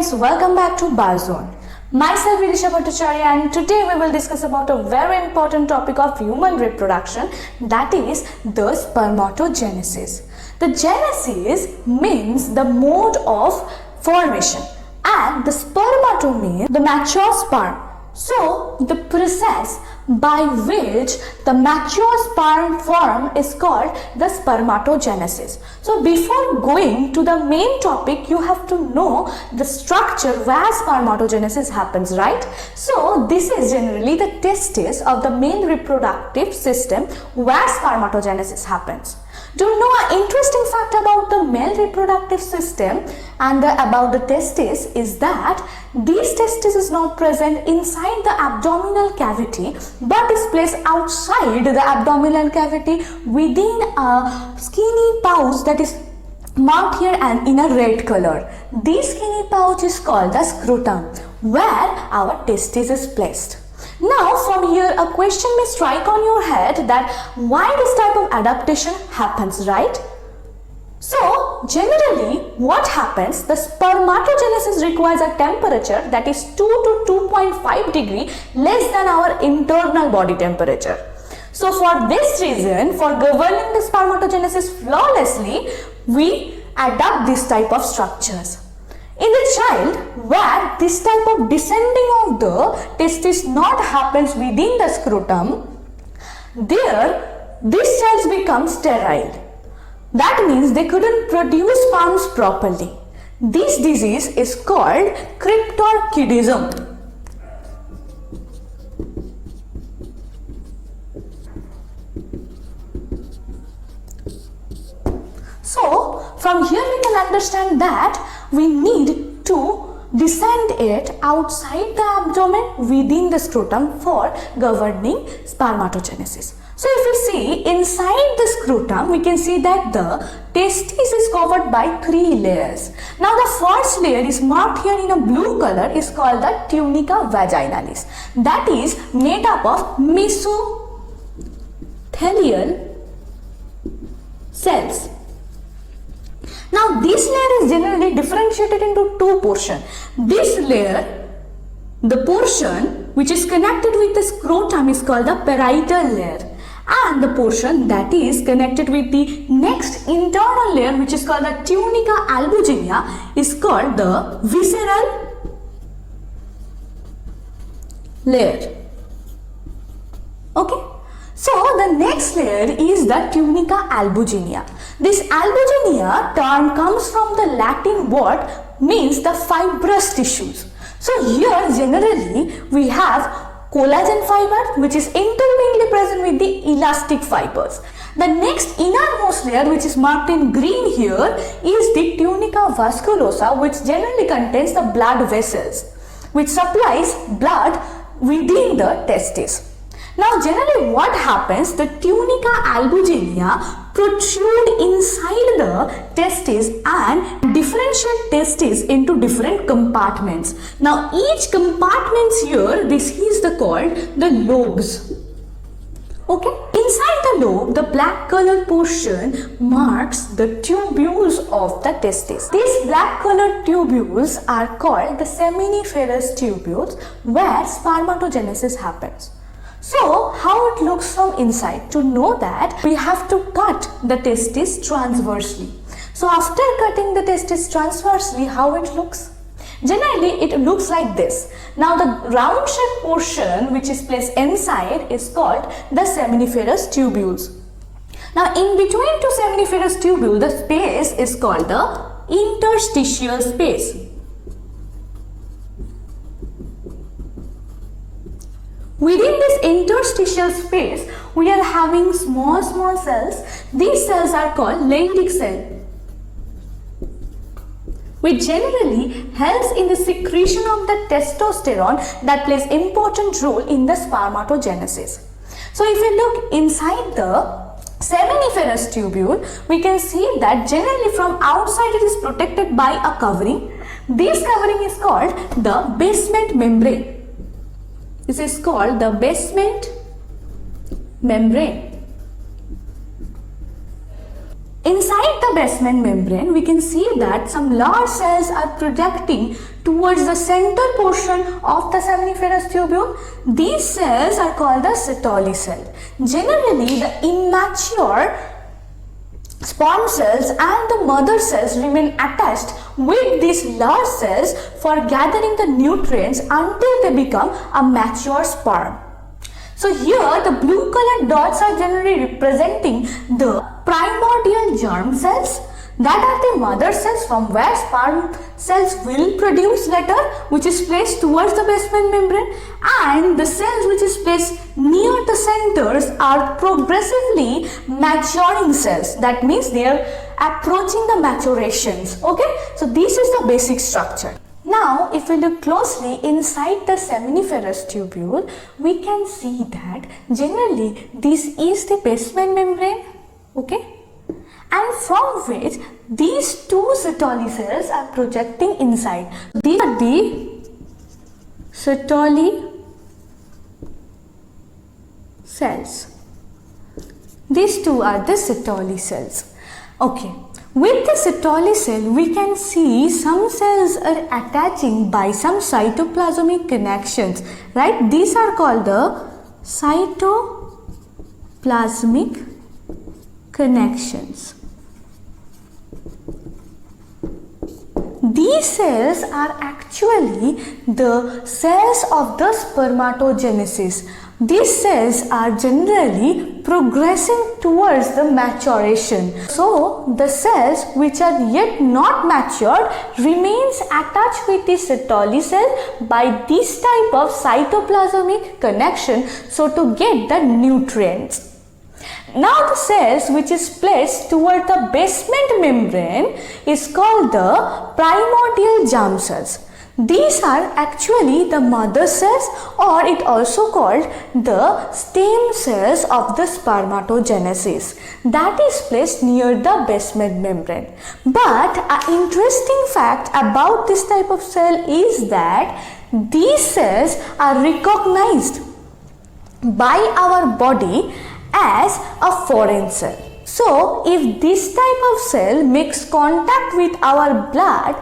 guys, welcome back to Barzone. Myself Vidisha Bhattacharya, and today we will discuss about a very important topic of human reproduction, that is the spermatogenesis. The genesis means the mode of formation and the spermato means the mature sperm. So the process by which the mature sperm form is called the spermatogenesis. So before going to the main topic, you have to know the structure where spermatogenesis happens, right? So this is generally the testis of the male reproductive system where spermatogenesis happens. Do you know an interesting fact about the male reproductive system and about the testis is that these testis is not present inside the abdominal cavity but is placed outside the abdominal cavity within a skinny pouch that is marked here and in a red color. This skinny pouch is called the scrotum where our testis is placed. Now from here a question may strike on your head that why this type of adaptation happens, right? So generally what happens, the spermatogenesis requires a temperature that is 2 to 2.5 degree less than our internal body temperature. So for this reason, for governing the spermatogenesis flawlessly, we adapt this type of structures. In the child, where this type of descending of the testis not happens within the scrotum, there these cells become sterile. That means they couldn't produce sperms properly. This disease is called cryptorchidism. So from here we can understand that we need to descend it outside the abdomen within the scrotum for governing spermatogenesis. So if we see inside the scrotum, we can see that the testis is covered by 3 layers. Now the first layer is marked here in a blue color is called the tunica vaginalis. That is made up of mesothelial cells. Now this layer is generally differentiated into 2 portions. This layer, the portion which is connected with the scrotum is called the parietal layer, and the portion that is connected with the next internal layer which is called the tunica albuginea is called the visceral layer. Okay. So the next layer is the tunica albuginea. This albuginea term comes from the Latin word means the fibrous tissues. So here generally we have collagen fiber which is intermittently present with the elastic fibers. The next innermost layer which is marked in green here is the tunica vasculosa, which generally contains the blood vessels which supplies blood within the testis. Now generally what happens, the tunica albuginea protrude inside the testis and differentiate testis into different compartments. Now each compartment here, this is called the lobes. Okay, inside the lobe, the black colored portion marks the tubules of the testis. These black colored tubules are called the seminiferous tubules where spermatogenesis happens. So how it looks from inside? To know that, we have to cut the testis transversely. So after cutting the testis transversely, how it looks? Generally it looks like this. Now the round shaped portion which is placed inside is called the seminiferous tubules. Now in between 2 seminiferous tubules, the space is called the interstitial space. Within this interstitial space, we are having small cells. These cells are called Leydig cell, which generally helps in the secretion of the testosterone that plays important role in the spermatogenesis. So if you look inside the seminiferous tubule, we can see that generally from outside it is protected by a covering. This covering is called the basement membrane. This is called the basement membrane. Inside the basement membrane, we can see that some large cells are projecting towards the center portion of the seminiferous tubule. These cells are called the Sertoli cell. Generally, the immature sperm cells and the mother cells remain attached with these large cells for gathering the nutrients until they become a mature sperm. So here the blue colored dots are generally representing the primordial germ cells, that are the mother cells from where sperm cells will produce later, which is placed towards the basement membrane, and the cells which is placed near the centers are progressively maturing cells. That means they are approaching the maturations. Okay, so this is the basic structure. Now, if we look closely inside the seminiferous tubule, we can see that generally this is the basement membrane, okay, and from which these two Sertoli cells are projecting inside. These are the Sertoli cells. These two are the Sertoli cells. Okay. With the Sertoli cell, we can see some cells are attaching by some cytoplasmic connections, right? These are called the cytoplasmic connections. These cells are actually the cells of the spermatogenesis. These cells are generally progressing towards the maturation. So, the cells which are yet not matured remains attached with the Sertoli cell by this type of cytoplasmic connection, so to get the nutrients. Now the cells which is placed toward the basement membrane is called the primordial germ cells. These are actually the mother cells, or it also called the stem cells of the spermatogenesis, that is placed near the basement membrane. But an interesting fact about this type of cell is that these cells are recognized by our body as a foreign cell. So, if this type of cell makes contact with our blood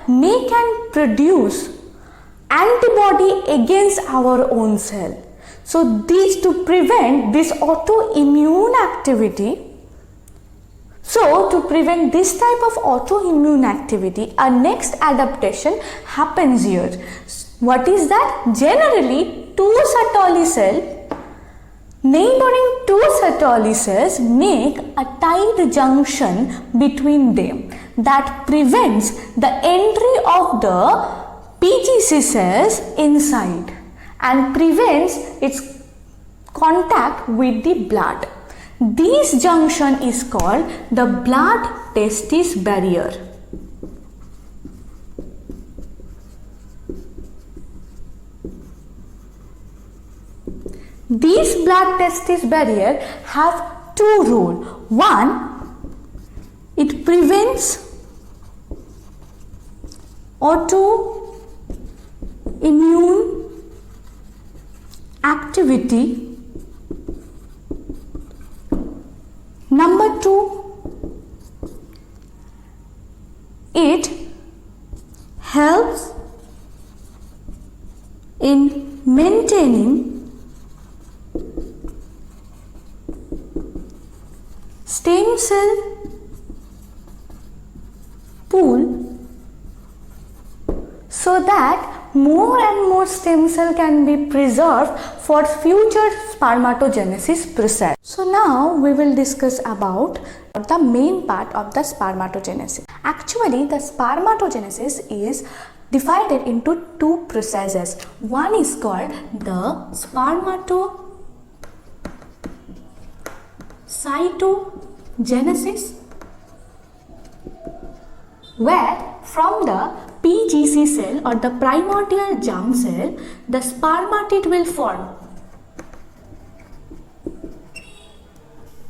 may can produce antibody against our own cell. So, these to prevent this autoimmune activity. So, to prevent this type of autoimmune activity, a next adaptation happens here. What is that? Generally, two Sertoli cells, neighboring two Sertoli cells make a tight junction between them that prevents the entry of the PGC cells inside and prevents its contact with the blood. This junction is called the blood-testis barrier. These blood-testis barrier have two roles. One, it prevents autoimmune activity. Number two, it helps in maintaining stem cell pool so that more and more stem cell can be preserved for future spermatogenesis process. So now we will discuss about the main part of the spermatogenesis. Actually, the spermatogenesis is divided into two processes. One is called the spermatocytogenesis, where from the PGC cell or the primordial germ cell, the spermatid will form.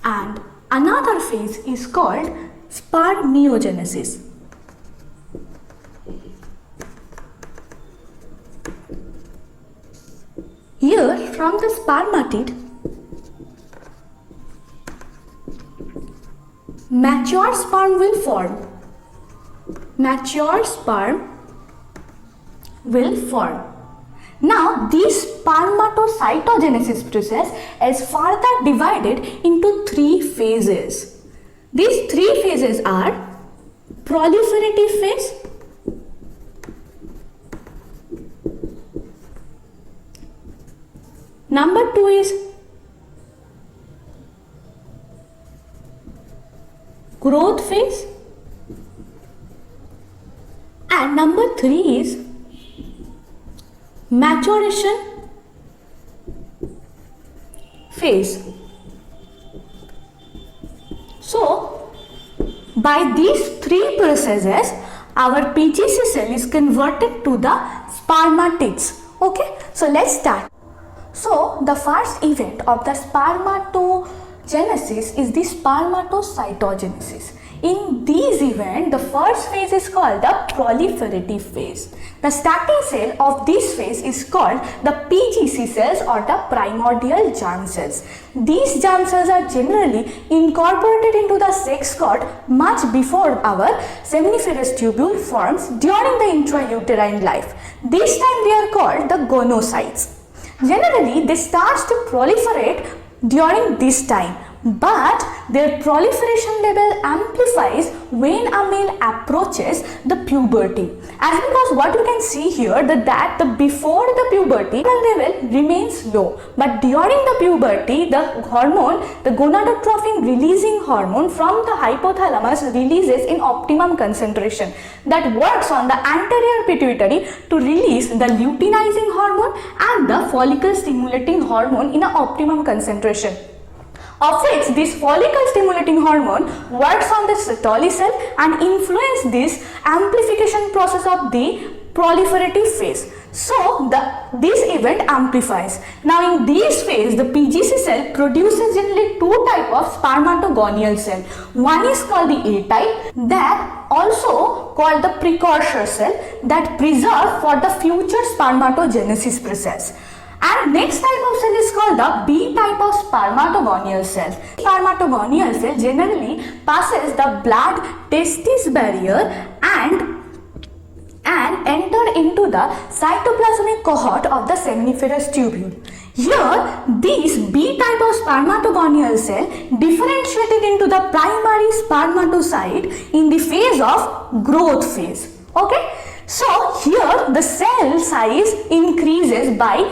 And another phase is called spermiogenesis. Here, from the spermatid, mature sperm will form. Mature sperm will form. Now, this spermatocytogenesis process is further divided into 3 phases. These 3 phases are proliferative phase, number 2 is growth phase, and number 3 is maturation phase. So, by these 3 processes, our PGC cell is converted to the spermatids. Okay, so let's start. So, the first event of the spermatogenesis is the spermatocytogenesis. In this event, the first phase is called the proliferative phase. The starting cell of this phase is called the PGC cells or the primordial germ cells. These germ cells are generally incorporated into the sex cord much before our seminiferous tubule forms during the intrauterine life. This time they are called the gonocytes. Generally, they start to proliferate during this time, but their proliferation level amplifies when a male approaches the puberty. As because what you can see here that before the puberty the level remains low, but during the puberty the hormone, the gonadotrophin releasing hormone from the hypothalamus releases in optimum concentration that works on the anterior pituitary to release the luteinizing hormone and the follicle stimulating hormone in an optimum concentration, of which this follicle stimulating hormone works on the Sertoli cell and influence this amplification process of the proliferative phase. So, this event amplifies. Now, in this phase, the PGC cell produces generally 2 types of spermatogonial cell. One is called the A type, that also called the precursor cell, that preserve for the future spermatogenesis process. And next type of cell is called the B type of spermatogonial cell. Spermatogonial cell generally passes the blood testis barrier and enter into the cytoplasmic cohort of the seminiferous tubule. Here, this B type of spermatogonial cell differentiated into the primary spermatocyte in the phase of growth phase. Okay, so here the cell size increases by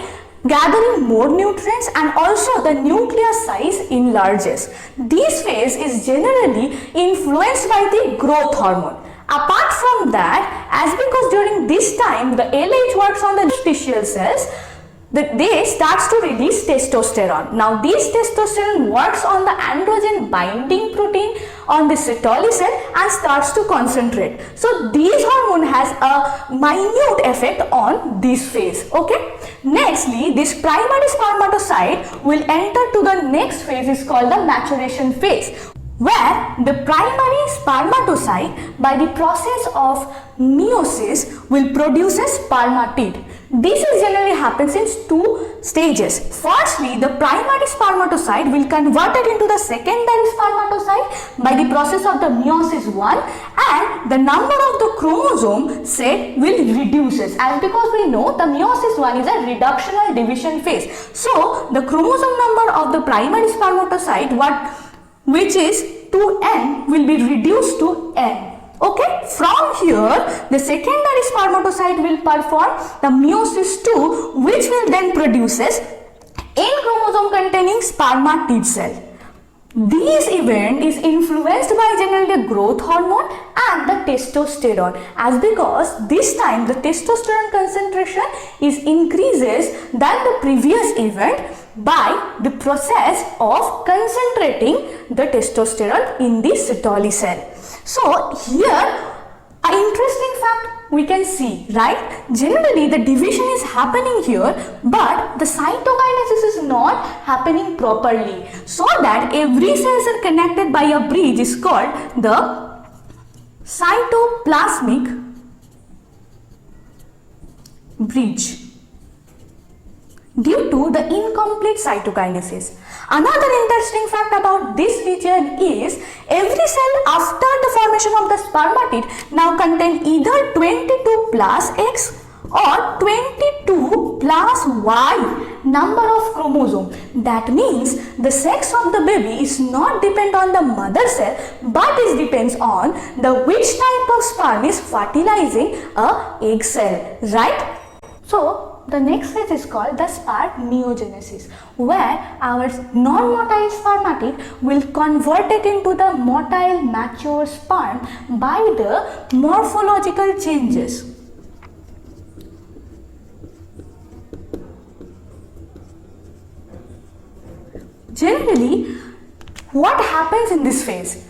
gathering more nutrients and also the nucleus size enlarges. This phase is generally influenced by the growth hormone. Apart from that, as because during this time the LH works on the interstitial cells, they starts to release testosterone. Now this testosterone works on the androgen binding protein on the Sertoli cell and starts to concentrate. So this hormone has a minute effect on this phase. Okay. Nextly, this primary spermatocyte will enter to the next phase is called the maturation phase, where the primary spermatocyte by the process of meiosis will produce a spermatid. This is generally happens in 2 stages. Firstly, the primary spermatocyte will convert it into the secondary spermatocyte by the process of the meiosis 1, and the number of the chromosome set will reduces, as because we know the meiosis 1 is a reductional division phase. So, the chromosome number of the primary spermatocyte which is 2n will be reduced to n. Okay, from here the secondary spermatocyte will perform the meiosis 2, which will then produces n chromosome containing spermatid cell. This event is influenced by generally the growth hormone and the testosterone, as because this time the testosterone concentration is increases than the previous event by the process of concentrating the testosterone in the Sertoli cell. So here an interesting fact we can see, right? Generally the division is happening here, but the cytokinesis is not happening properly, so that every cells are connected by a bridge is called the cytoplasmic bridge due to the incomplete cytokinesis. Another interesting fact about this region is every cell after the formation of the spermatid now contain either 22 plus X or 22 plus Y number of chromosome. That means the sex of the baby is not depend on the mother cell, but it depends on the which type of sperm is fertilizing a egg cell, right? So the next phase is called the spermiogenesis, where our non-motile spermatid will convert it into the motile mature sperm by the morphological changes. Generally, what happens in this phase?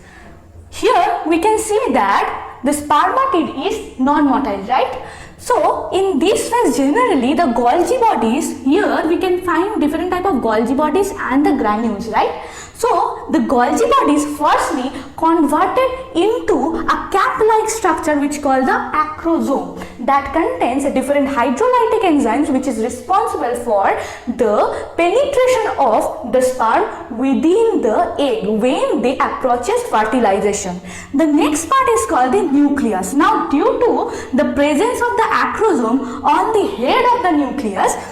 Here we can see that the spermatid is non-motile, right? So in this phase, generally the Golgi bodies, here we can find different type of Golgi bodies and the granules, right? So the Golgi bodies firstly converted into a cap-like structure which called the acrosome, that contains different hydrolytic enzymes which is responsible for the penetration of the sperm within the egg when they approaches fertilization. The next part is called the nucleus. Now due to the presence of the acrosome on the head of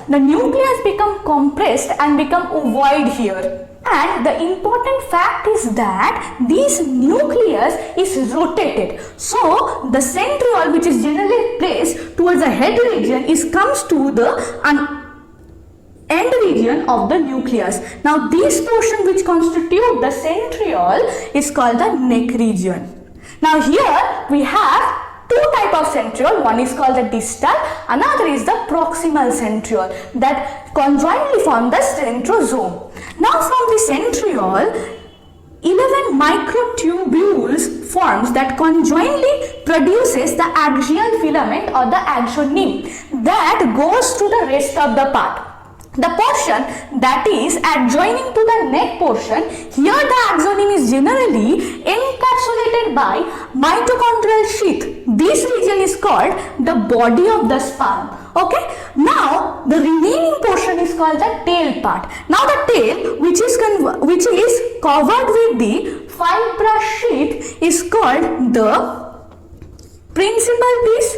the nucleus become compressed and become ovoid here. And the important fact is that this nucleus is rotated. So the centriole, which is generally placed towards the head region, comes to the end region of the nucleus. Now this portion which constitute the centriole is called the neck region. Now here we have two type of centriole. One is called the distal, another is the proximal centriole that conjointly form the centrosome. Now from the centriole, 11 microtubules forms that conjointly produces the axial filament or the axoneme that goes to the rest of the part. The portion that is adjoining to the neck portion, here the axoneme is generally encapsulated by mitochondrial sheath. This region is called the body of the sperm. Okay. Now the remaining portion is called the tail part. Now the tail, which is covered with the fibrous sheath, is called the principal piece.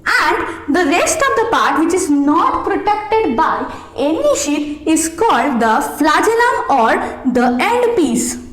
And the rest of the part which is not protected by any sheath is called the flagellum or the end piece.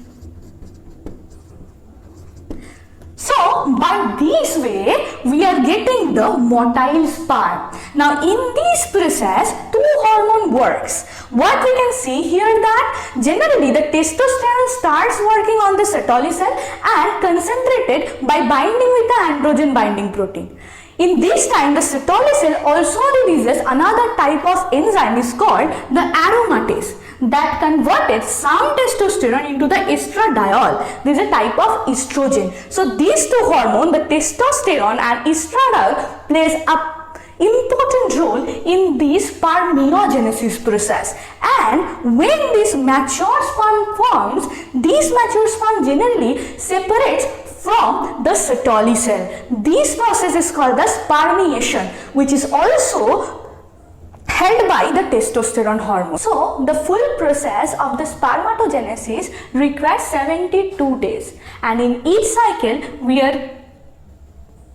So by this way we are getting the motile sperm. Now in this process two hormone works. What we can see here that generally the testosterone starts working on the Sertoli cell and concentrated by binding with the androgen binding protein. In this time, the Sertoli cell also releases another type of enzyme is called the aromatase that converted some testosterone into the estradiol. This is a type of estrogen. So these two hormones, the testosterone and estradiol, plays a important role in this spermiogenesis process. And when this mature sperm forms, this mature sperm generally separates from the Sertoli cell. This process is called the spermiation, which is also held by the testosterone hormone. So the full process of the spermatogenesis requires 72 days, and in each cycle we are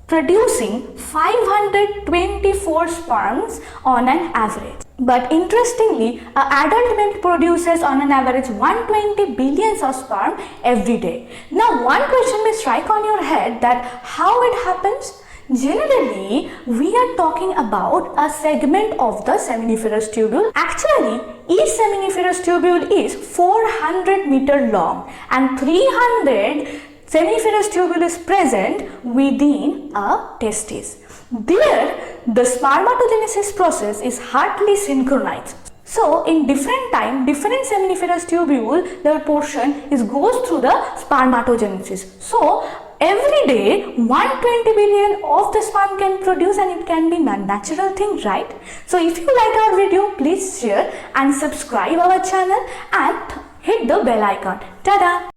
producing 524 sperms on an average. But interestingly, an adult male produces on an average 120 billion of sperm every day. Now one question may strike on your head that how it happens? Generally, we are talking about a segment of the seminiferous tubule. Actually, each seminiferous tubule is 400 meter long and 300 seminiferous tubule is present within a testis. There, the spermatogenesis process is hardly synchronized. So, in different time, different seminiferous tubule, the portion goes through the spermatogenesis. So, every day 120 billion of the sperm can produce, and it can be a natural thing, right? So, if you like our video, please share and subscribe our channel and hit the bell icon. Tada!